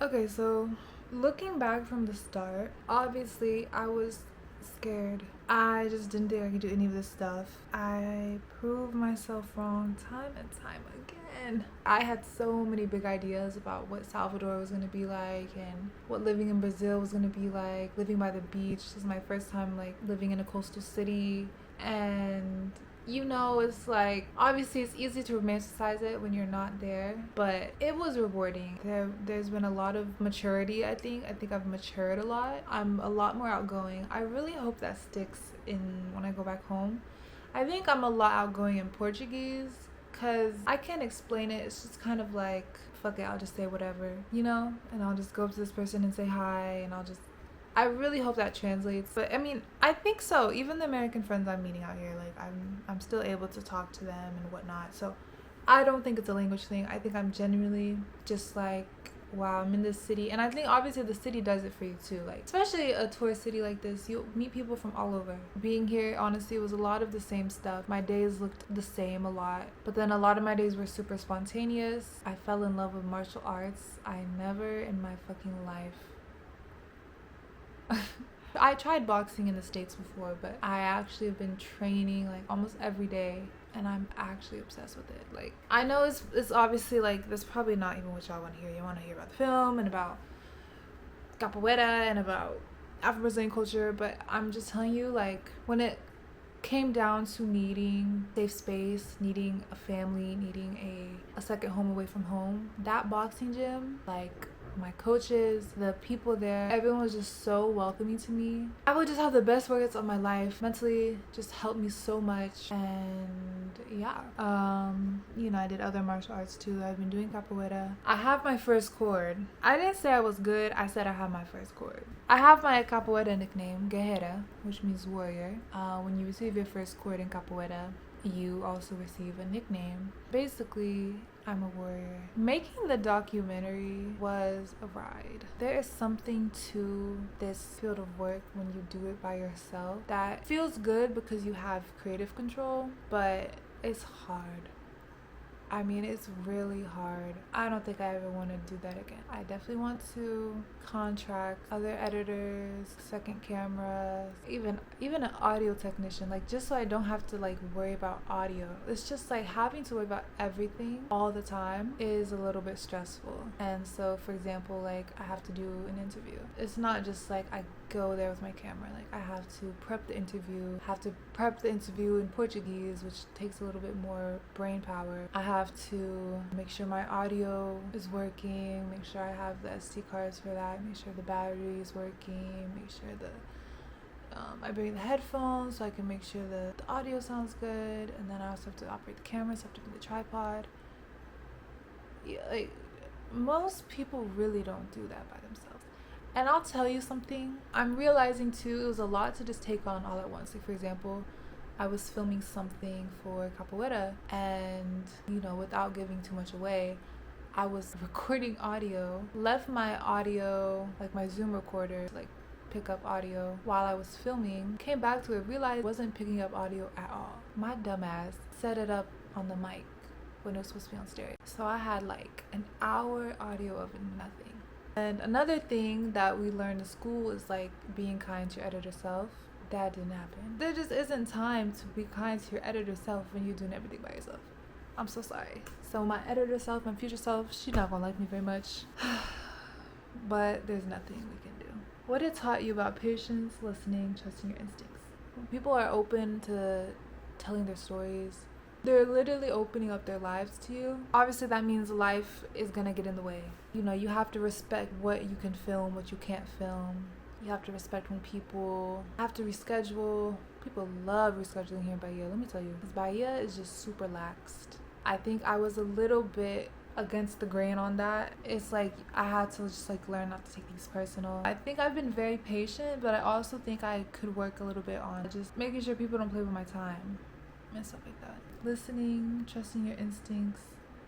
Okay, so looking back from the start, obviously I was scared. I just didn't think I could do any of this stuff. I proved myself wrong time and time again. I had so many big ideas about what Salvador was gonna be like and what living in Brazil was gonna be like, living by the beach. This is my first time like living in a coastal city, and it's like obviously it's easy to romanticize it when you're not there, but it was rewarding. There's been a lot of maturity. I think I've matured a lot. I'm a lot more outgoing. I really hope that sticks in when I go back home. I think I'm a lot outgoing in Portuguese because I can't explain it. It's just kind of like, fuck it, I'll just say whatever, and I'll just go up to this person and say hi, and I really hope that translates. But I mean, I think so. Even the American friends I'm meeting out here, like I'm still able to talk to them and whatnot. So I don't think it's a language thing. I think I'm genuinely just like, wow, I'm in this city. And I think obviously the city does it for you too. Like, especially a tourist city like this, you'll meet people from all over. Being here, honestly, was a lot of the same stuff. My days looked the same a lot. But then a lot of my days were super spontaneous. I fell in love with martial arts. I never in my fucking life I tried boxing in the States before, but I actually have been training like almost every day, and I'm actually obsessed with it. Like, I know it's obviously like, that's probably not even what y'all want to hear. You want to hear about the film and about capoeira and about Afro-Brazilian culture, but I'm just telling you, like, when it came down to needing safe space, needing a family, needing a second home away from home, that boxing gym, like, my coaches, the people there, everyone was just so welcoming to me. I would just have the best workouts of my life. Mentally just helped me so much. And yeah, I did other martial arts too. I've been doing capoeira. I have my first chord. I didn't say I was good, I said I have my first chord. I have my capoeira nickname, guerreira, which means warrior. When you receive your first chord in capoeira, you also receive a nickname. Basically, I'm a warrior. Making the documentary was a ride. There is something to this field of work when you do it by yourself that feels good because you have creative control, but it's hard. I mean, it's really hard. I don't think I ever want to do that again. I definitely want to contract other editors, second cameras, even an audio technician, like, just so I don't have to like worry about audio. It's just like having to worry about everything all the time is a little bit stressful. And so, for example, like, I have to do an interview. It's not just like I go there with my camera. Like, I have to prep the interview, in Portuguese, which takes a little bit more brain power. I have to make sure my audio is working, make sure I have the SD cards for that, make sure the battery is working, make sure I bring the headphones so I can make sure the audio sounds good, and then I also have to operate the cameras, have to bring the tripod. Yeah, like, most people really don't do that by themselves. And I'll tell you something, I'm realizing too, it was a lot to just take on all at once. Like, for example, I was filming something for capoeira, and without giving too much away, I was recording audio, left my audio, like my Zoom recorder, like, pick up audio while I was filming, came back to it, realized it wasn't picking up audio at all. My dumbass set it up on the mic when it was supposed to be on stereo. So I had like an hour audio of nothing. And another thing that we learned in school is like being kind to your editor self. That didn't happen. There just isn't time to be kind to your editor self when you're doing everything by yourself. I'm so sorry. So my editor self, my future self, she's not gonna like me very much. But there's nothing we can do. What it taught you about patience, listening, trusting your instincts. When people are open to telling their stories, they're literally opening up their lives to you. Obviously, that means life is gonna get in the way. You have to respect what you can film, what you can't film. You have to respect when people have to reschedule. People love rescheduling here in Bahia, let me tell you. Because Bahia is just super laxed. I think I was a little bit against the grain on that. It's like I had to just like learn not to take things personal. I think I've been very patient, but I also think I could work a little bit on just making sure people don't play with my time and stuff like that. Listening, trusting your instincts.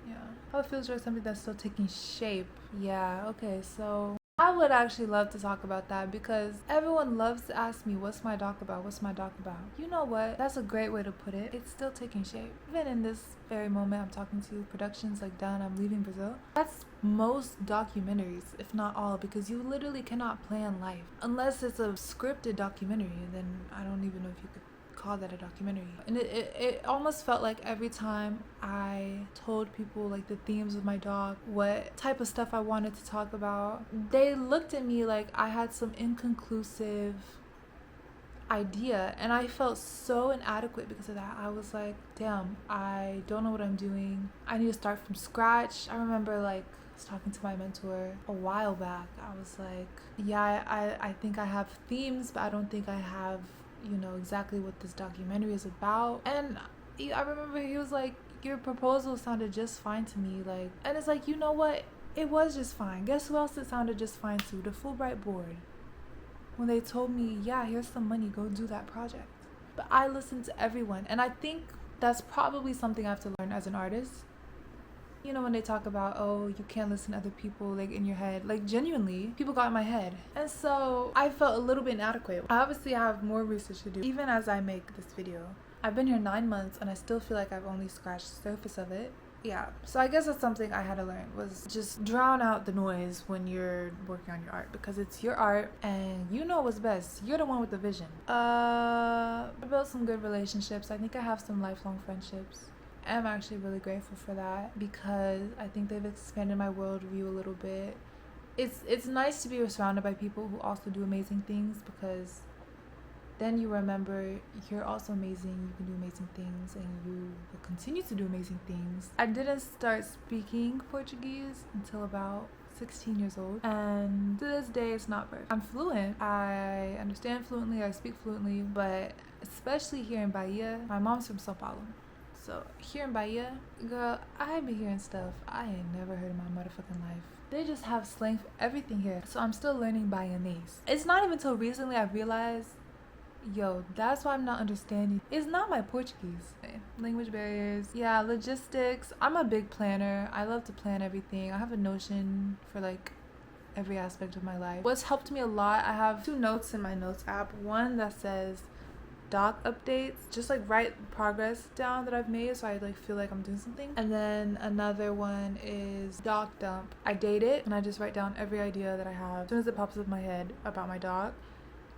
Yeah. How it feels like something that's still taking shape. Yeah, okay, so I would actually love to talk about that because everyone loves to ask me, what's my doc about? What's my doc about? You know what? That's a great way to put it. It's still taking shape. Even in this very moment I'm talking to you, production's like done, I'm leaving Brazil. That's most documentaries, if not all, because you literally cannot plan life. Unless it's a scripted documentary, then I don't even know if you could call that a documentary. And it almost felt like every time I told people like the themes of my doc, what type of stuff I wanted to talk about, they looked at me like I had some inconclusive idea, and I felt so inadequate because of that. I was like, damn, I don't know what I'm doing. I need to start from scratch. I remember like I was talking to my mentor a while back. I was like, yeah, I think I have themes, but I don't think I have, you know, exactly what this documentary is about. And I remember he was like, your proposal sounded just fine to me. Like, and it's like, you know what? It was just fine. Guess who else it sounded just fine to? The Fulbright board. When they told me, yeah, here's some money, go do that project. But I listened to everyone. And I think that's probably something I have to learn as an artist. You know, when they talk about, oh, you can't listen to other people, like in your head, like genuinely, people got in my head. And so I felt a little bit inadequate. I obviously have more research to do, even as I make this video. I've been here 9 months and I still feel like I've only scratched the surface of it. Yeah, so I guess that's something I had to learn, was just drown out the noise when you're working on your art, because it's your art and you know what's best. You're the one with the vision. I built some good relationships. I think I have some lifelong friendships. I'm actually really grateful for that because I think they've expanded my worldview a little bit. It's nice to be surrounded by people who also do amazing things, because then you remember you're also amazing, you can do amazing things, and you will continue to do amazing things. I didn't start speaking Portuguese until about 16 years old, and to this day it's not perfect. I'm fluent, I understand fluently, I speak fluently, but especially here in Bahia, my mom's from Sao Paulo. So here in Bahia, girl, I be hearing stuff I ain't never heard in my motherfucking life. They just have slang for everything here. So I'm still learning Bahianese. It's not even till recently I realized, yo, that's why I'm not understanding. It's not my Portuguese. Language barriers. Yeah, logistics. I'm a big planner. I love to plan everything. I have a Notion for like every aspect of my life. What's helped me a lot, I have 2 notes in my notes app. One that says doc updates, just like write progress down that I've made so I like feel like I'm doing something. And then another one is doc dump. I date it and I just write down every idea that I have. As soon as it pops up in my head about my doc,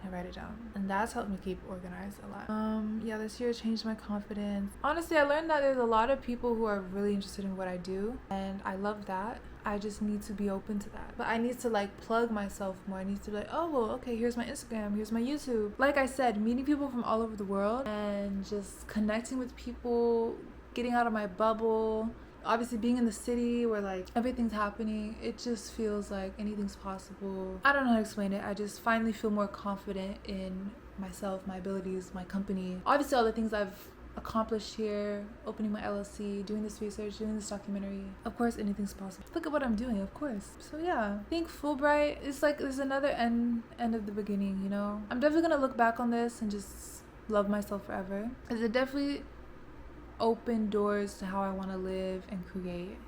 I write it down, and that's helped me keep organized a lot. Yeah, this year changed my confidence. Honestly, I learned that there's a lot of people who are really interested in what I do, and I love that. I just need to be open to that. But I need to like plug myself more. I need to be like, oh, well, okay, here's my Instagram, here's my YouTube. Like I said, meeting people from all over the world and just connecting with people, getting out of my bubble. Obviously being in the city where like everything's happening, it just feels like anything's possible. I don't know how to explain it. I just finally feel more confident in myself, my abilities, my company. Obviously all the things I've accomplished here, opening my LLC, doing this research, doing this documentary. Of course anything's possible. Look at what I'm doing, of course. So yeah, I think Fulbright is like, there's another end of the beginning, you know? I'm definitely gonna look back on this and just love myself forever, because it definitely open doors to how I want to live and create.